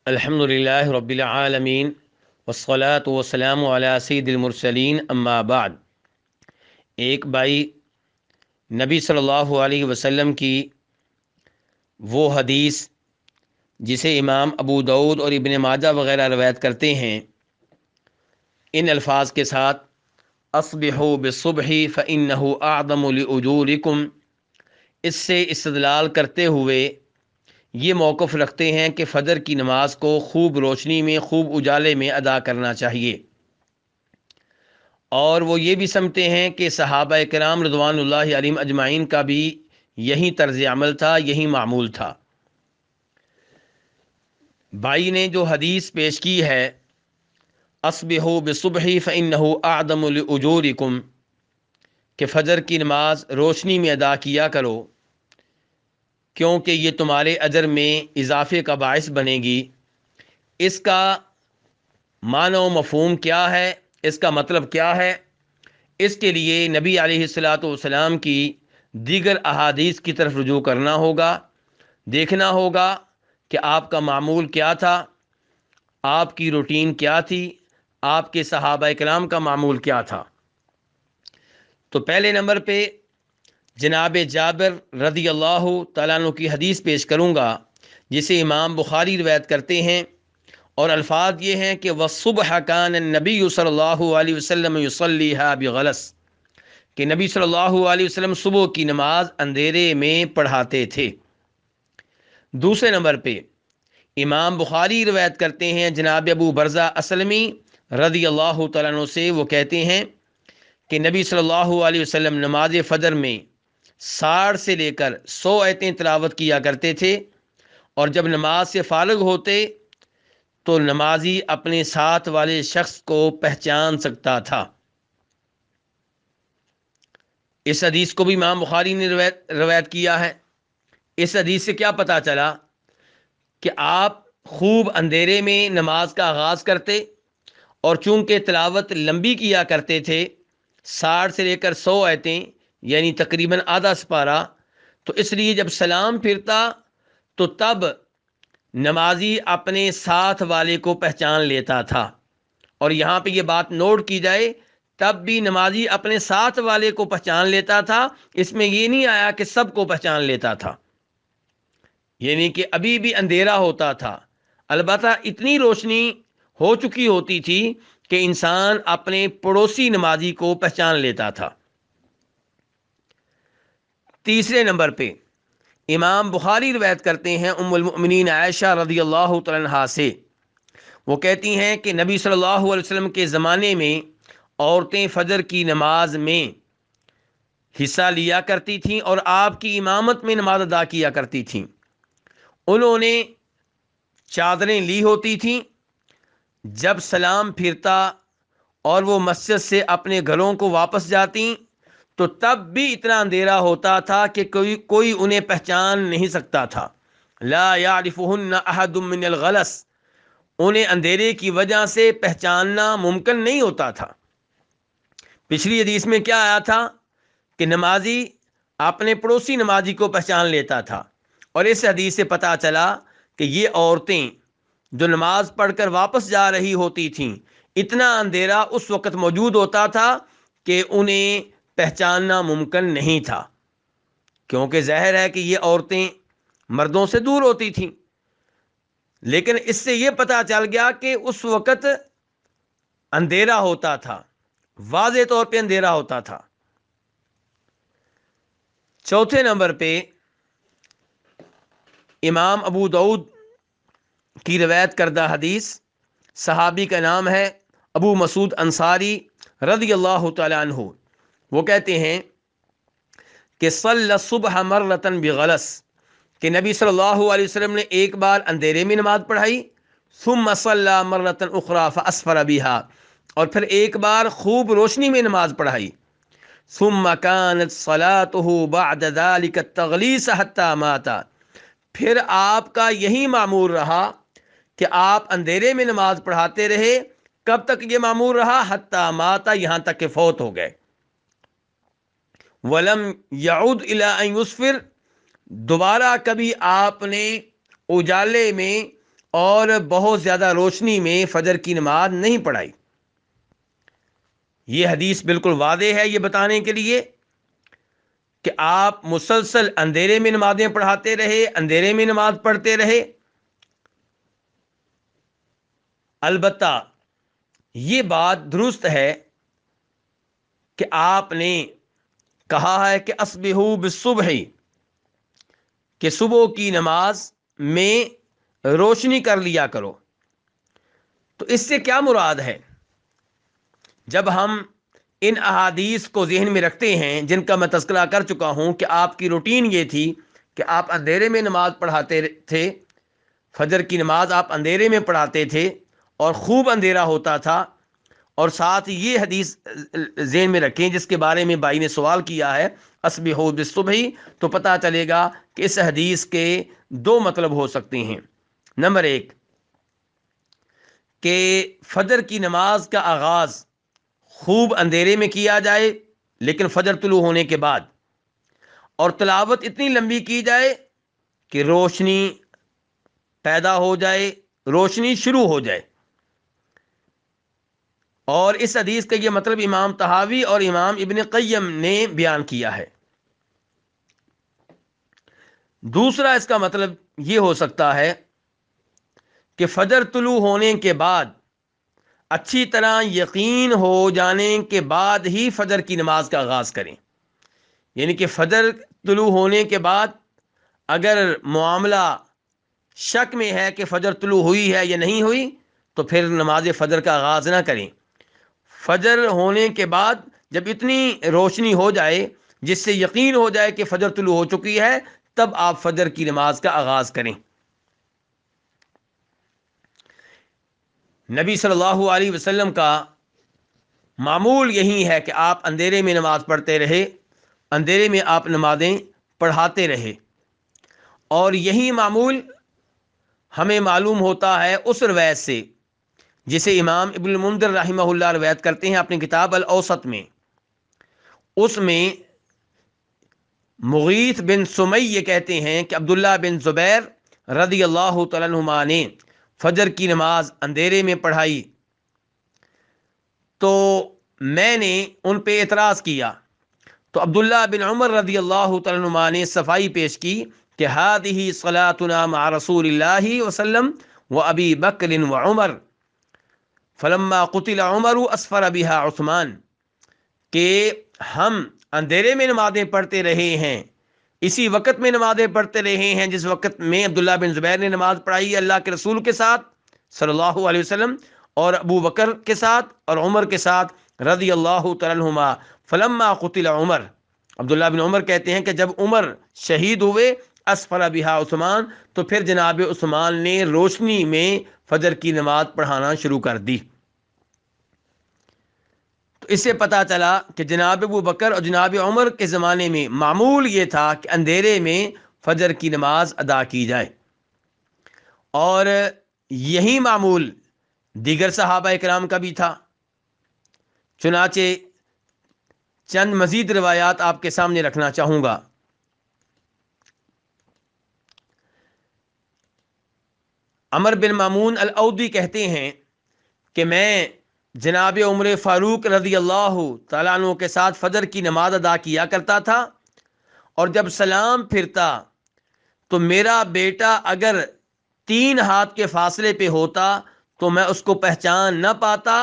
الحمدللہ رب العالمین والصلاة والسلام علی سید المرسلین اما بعد۔ ایک بھائی نبی صلی اللہ علیہ وسلم کی وہ حدیث جسے امام ابو داؤد اور ابن ماجہ وغیرہ روایت کرتے ہیں، ان الفاظ کے ساتھ اصبحوا بالصبح فإنہ اعظم لأجورکم، اس سے استدلال کرتے ہوئے یہ موقف رکھتے ہیں کہ فجر کی نماز کو خوب روشنی میں، خوب اجالے میں ادا کرنا چاہیے، اور وہ یہ بھی سمجھتے ہیں کہ صحابہ کرام رضوان اللہ علیہم اجمعین کا بھی یہی طرز عمل تھا، یہی معمول تھا۔ بھائی نے جو حدیث پیش کی ہے اصبحوا بالصبح فإنہ اعظم لأجورکم، کہ فجر کی نماز روشنی میں ادا کیا کرو کیونکہ یہ تمہارے اجر میں اضافے کا باعث بنے گی، اس کا معنی و مفہوم کیا ہے، اس کا مطلب کیا ہے؟ اس کے لیے نبی علیہ الصلاۃ والسلام کی دیگر احادیث کی طرف رجوع کرنا ہوگا، دیکھنا ہوگا کہ آپ کا معمول کیا تھا، آپ کی روٹین کیا تھی، آپ کے صحابہ کرام کا معمول کیا تھا۔ تو پہلے نمبر پہ جناب جابر رضی اللہ تعالیٰ عنہ کی حدیث پیش کروں گا، جسے امام بخاری روایت کرتے ہیں، اور الفاظ یہ ہیں کہ وَالصُّبْحَ كَانَ النَّبِيُّ صلی اللہ علیہ وسلم يُصَلِّيهَا بِغَلَس، کہ نبی صلی اللہ علیہ وسلم صبح کی نماز اندھیرے میں پڑھاتے تھے۔ دوسرے نمبر پہ امام بخاری روایت کرتے ہیں جناب ابو برزہ اسلمی رضی اللہ تعالیٰ عنہ سے، وہ کہتے ہیں کہ نبی صلی اللہ علیہ وسلم نماز فجر میں 60 سے لے کر 100 آیتیں تلاوت کیا کرتے تھے، اور جب نماز سے فارغ ہوتے تو نمازی اپنے ساتھ والے شخص کو پہچان سکتا تھا۔ اس حدیث کو بھی امام بخاری نے روایت کیا ہے۔ اس حدیث سے کیا پتہ چلا کہ آپ خوب اندھیرے میں نماز کا آغاز کرتے، اور چونکہ تلاوت لمبی کیا کرتے تھے 60 سے لے کر 100 آیتیں، یعنی تقریباً آدھا سپارہ، تو اس لیے جب سلام پھرتا تو تب نمازی اپنے ساتھ والے کو پہچان لیتا تھا۔ اور یہاں پہ یہ بات نوٹ کی جائے، تب بھی نمازی اپنے ساتھ والے کو پہچان لیتا تھا، اس میں یہ نہیں آیا کہ سب کو پہچان لیتا تھا، یعنی کہ ابھی بھی اندھیرا ہوتا تھا، البتہ اتنی روشنی ہو چکی ہوتی تھی کہ انسان اپنے پڑوسی نمازی کو پہچان لیتا تھا۔ تیسرے نمبر پہ امام بخاری روایت کرتے ہیں ام المؤمنین عائشہ رضی اللہ تعالیٰ عنہا سے، وہ کہتی ہیں کہ نبی صلی اللہ علیہ وسلم کے زمانے میں عورتیں فجر کی نماز میں حصہ لیا کرتی تھیں اور آپ کی امامت میں نماز ادا کیا کرتی تھیں۔ انہوں نے چادریں لی ہوتی تھیں، جب سلام پھرتا اور وہ مسجد سے اپنے گھروں کو واپس جاتی تو تب بھی اتنا اندھیرا ہوتا تھا کہ کوئی انہیں پہچان نہیں سکتا تھا۔ لا یعرفہن احد من الغلس، انہیں اندھیرے کی وجہ سے پہچاننا ممکن نہیں ہوتا تھا۔ پچھلی حدیث میں کیا آیا تھا کہ نمازی اپنے پڑوسی نمازی کو پہچان لیتا تھا، اور اس حدیث سے پتہ چلا کہ یہ عورتیں جو نماز پڑھ کر واپس جا رہی ہوتی تھیں، اتنا اندھیرا اس وقت موجود ہوتا تھا کہ انہیں پہچاننا ممکن نہیں تھا، کیونکہ ظاہر ہے کہ یہ عورتیں مردوں سے دور ہوتی تھیں۔ لیکن اس سے یہ پتہ چل گیا کہ اس وقت اندھیرا ہوتا تھا، واضح طور پہ اندھیرا ہوتا تھا۔ چوتھے نمبر پہ امام ابو داؤد کی روایت کردہ حدیث، صحابی کا نام ہے ابو مسعود انصاری رضی اللہ تعالی عنہ، وہ کہتے ہیں کہ صلی الصبح مرۃ بغلس، کہ نبی صلی اللہ علیہ وسلم نے ایک بار اندھیرے میں نماز پڑھائی، ثم صلی مرۃ اخری فاسفر بها، اور پھر ایک بار خوب روشنی میں نماز پڑھائی، ثم كانت صلاته بعد ذلك التغلیس حتى مات، پھر آپ کا یہی معمول رہا کہ آپ اندھیرے میں نماز پڑھاتے رہے، کب تک یہ معمول رہا؟ حتی مات، یہاں تک کہ فوت ہو گئے۔ ولم یعود الی ان یسفر، دوبارہ کبھی آپ نے اجالے میں اور بہت زیادہ روشنی میں فجر کی نماز نہیں پڑھائی۔ یہ حدیث بالکل واضح ہے یہ بتانے کے لیے کہ آپ مسلسل اندھیرے میں نمازیں پڑھاتے رہے، اندھیرے میں نماز پڑھتے رہے۔ البتہ یہ بات درست ہے کہ آپ نے کہا ہے کہ اصبحوا بالصبح، کہ صبح کی نماز میں روشنی کر لیا کرو۔ تو اس سے کیا مراد ہے؟ جب ہم ان احادیث کو ذہن میں رکھتے ہیں جن کا میں تذکرہ کر چکا ہوں کہ آپ کی روٹین یہ تھی کہ آپ اندھیرے میں نماز پڑھاتے تھے، فجر کی نماز آپ اندھیرے میں پڑھاتے تھے اور خوب اندھیرا ہوتا تھا، اور ساتھ یہ حدیث ذہن میں رکھیں جس کے بارے میں بھائی نے سوال کیا ہے، اصبحوا بالصبح، تو پتہ چلے گا کہ اس حدیث کے دو مطلب ہو سکتے ہیں۔ نمبر ایک کہ فجر کی نماز کا آغاز خوب اندھیرے میں کیا جائے لیکن فجر طلوع ہونے کے بعد، اور تلاوت اتنی لمبی کی جائے کہ روشنی پیدا ہو جائے، روشنی شروع ہو جائے۔ اور اس حدیث کا یہ مطلب امام طحاوی اور امام ابن قیم نے بیان کیا ہے۔ دوسرا اس کا مطلب یہ ہو سکتا ہے کہ فجر طلوع ہونے کے بعد اچھی طرح یقین ہو جانے کے بعد ہی فجر کی نماز کا آغاز کریں، یعنی کہ فجر طلوع ہونے کے بعد اگر معاملہ شک میں ہے کہ فجر طلوع ہوئی ہے یا نہیں ہوئی تو پھر نماز فجر کا آغاز نہ کریں۔ فجر ہونے کے بعد جب اتنی روشنی ہو جائے جس سے یقین ہو جائے کہ فجر طلوع ہو چکی ہے، تب آپ فجر کی نماز کا آغاز کریں۔ نبی صلی اللہ علیہ وسلم کا معمول یہی ہے کہ آپ اندھیرے میں نماز پڑھتے رہے، اندھیرے میں آپ نمازیں پڑھاتے رہے، اور یہی معمول ہمیں معلوم ہوتا ہے اس روایت سے جسے امام ابن المنذر رحمہ اللہ روایت کرتے ہیں اپنی کتاب الاوسط میں۔ اس میں مغیث بن سمی یہ کہتے ہیں کہ عبداللہ بن زبیر رضی اللہ تعالیٰ عنہما نے فجر کی نماز اندھیرے میں پڑھائی تو میں نے ان پہ اعتراض کیا، تو عبداللہ بن عمر رضی اللہ تعالیٰ عنہما نے صفائی پیش کی کہ هذه صلاتنا مع رسول اللہ وسلم و ابی بکر و عمر فلما قتل عمر اسفر بها عثمان، کہ ہم اندھیرے میں نمازیں پڑھتے رہے ہیں، اسی وقت میں نمازیں پڑھتے رہے ہیں جس وقت میں عبداللہ بن زبیر نے نماز پڑھائی اللہ کے رسول کے ساتھ صلی اللہ علیہ وسلم، اور ابو بکر کے ساتھ اور عمر کے ساتھ رضی اللہ تعالیٰ عنہما، فلما قتل عمر، عبداللہ بن عمر کہتے ہیں کہ جب عمر شہید ہوئے، اسفر بها عثمان، تو پھر جناب عثمان نے روشنی میں فجر کی نماز پڑھانا شروع کر دی۔ تو اس سے پتہ چلا کہ جناب ابو بکر اور جناب عمر کے زمانے میں معمول یہ تھا کہ اندھیرے میں فجر کی نماز ادا کی جائے، اور یہی معمول دیگر صحابہ کرام کا بھی تھا۔ چنانچہ چند مزید روایات آپ کے سامنے رکھنا چاہوں گا۔ عمر بن مامون الاودی کہتے ہیں کہ میں جناب عمر فاروق رضی اللہ تعالیٰ عنہ کے ساتھ فجر کی نماز ادا کیا کرتا تھا، اور جب سلام پھرتا تو میرا بیٹا اگر 3 ہاتھ کے فاصلے پہ ہوتا تو میں اس کو پہچان نہ پاتا،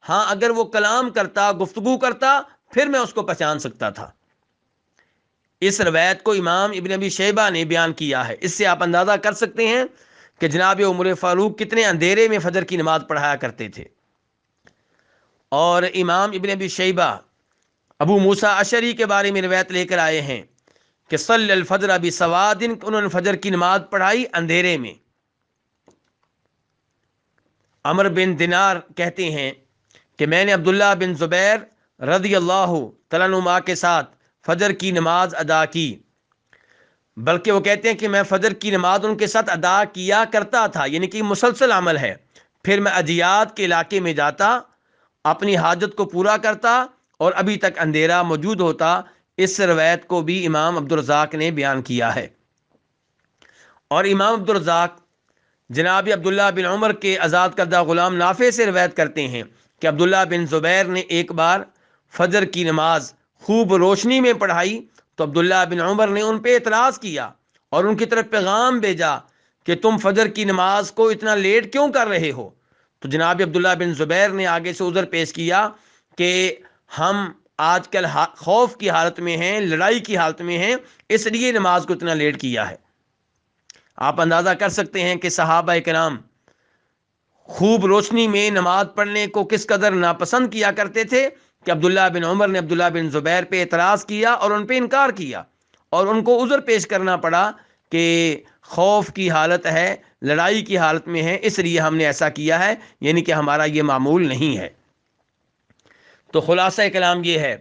ہاں اگر وہ کلام کرتا، گفتگو کرتا، پھر میں اس کو پہچان سکتا تھا۔ اس روایت کو امام ابن ابی شیبہ نے بیان کیا ہے۔ اس سے آپ اندازہ کر سکتے ہیں کہ جناب عمر فاروق کتنے اندھیرے میں فجر کی نماز پڑھایا کرتے تھے۔ اور امام ابن ابی شیبہ ابو موسیٰ اشعری کے بارے میں روایت لے کر آئے ہیں کہ صلی الفجر بسواد، انہوں نے فجر کی نماز پڑھائی اندھیرے میں۔ عمر بن دینار کہتے ہیں کہ میں نے عبداللہ بن زبیر رضی اللہ تعالیٰ عنہما کے ساتھ فجر کی نماز ادا کی، بلکہ وہ کہتے ہیں کہ میں فجر کی نماز ان کے ساتھ ادا کیا کرتا تھا، یعنی کہ مسلسل عمل ہے۔ پھر میں اجیاد کے علاقے میں جاتا، اپنی حاجت کو پورا کرتا، اور ابھی تک اندھیرا موجود ہوتا۔ اس روایت کو بھی امام عبدالرزاق نے بیان کیا ہے، اور امام عبدالرزاق جناب عبداللہ بن عمر کے آزاد کردہ غلام نافع سے روایت کرتے ہیں کہ عبداللہ بن زبیر نے ایک بار فجر کی نماز خوب روشنی میں پڑھائی تو عبداللہ بن عمر نے ان پہ اعتراض کیا اور ان کی طرف پیغام بھیجا کہ تم فجر کی نماز کو اتنا لیٹ کیوں کر رہے ہو؟ تو جناب عبداللہ بن زبیر نے آگے سے عذر پیش کیا کہ ہم آج کل خوف کی حالت میں ہیں، لڑائی کی حالت میں ہیں، اس لیے نماز کو اتنا لیٹ کیا ہے۔ آپ اندازہ کر سکتے ہیں کہ صحابہ کرام خوب روشنی میں نماز پڑھنے کو کس قدر ناپسند کیا کرتے تھے کہ عبداللہ بن عمر نے عبداللہ بن زبیر پہ اعتراض کیا اور ان پہ انکار کیا اور ان کو عذر پیش کرنا پڑا کہ خوف کی حالت ہے، لڑائی کی حالت میں ہے، اس لیے ہم نے ایسا کیا ہے، یعنی کہ ہمارا یہ معمول نہیں ہے۔ تو خلاصہ کلام یہ ہے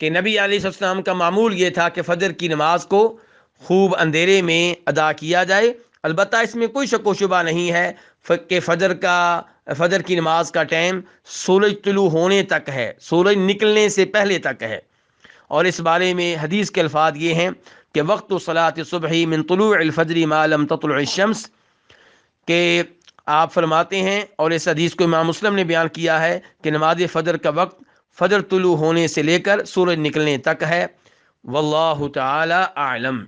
کہ نبی علیہ السلام کا معمول یہ تھا کہ فجر کی نماز کو خوب اندھیرے میں ادا کیا جائے۔ البتہ اس میں کوئی شک و شبہ نہیں ہے کہ فجر کی نماز کا ٹائم سورج طلوع ہونے تک ہے، سورج نکلنے سے پہلے تک ہے، اور اس بارے میں حدیث کے الفاظ یہ ہیں کہ وقت صلاۃ الصبح من طلوع الفجر ما لم تطلع الشمس، کہ آپ فرماتے ہیں، اور اس حدیث کو امام مسلم نے بیان کیا ہے کہ نماز فجر کا وقت فجر طلوع ہونے سے لے کر سورج نکلنے تک ہے۔ واللہ تعالی اعلم۔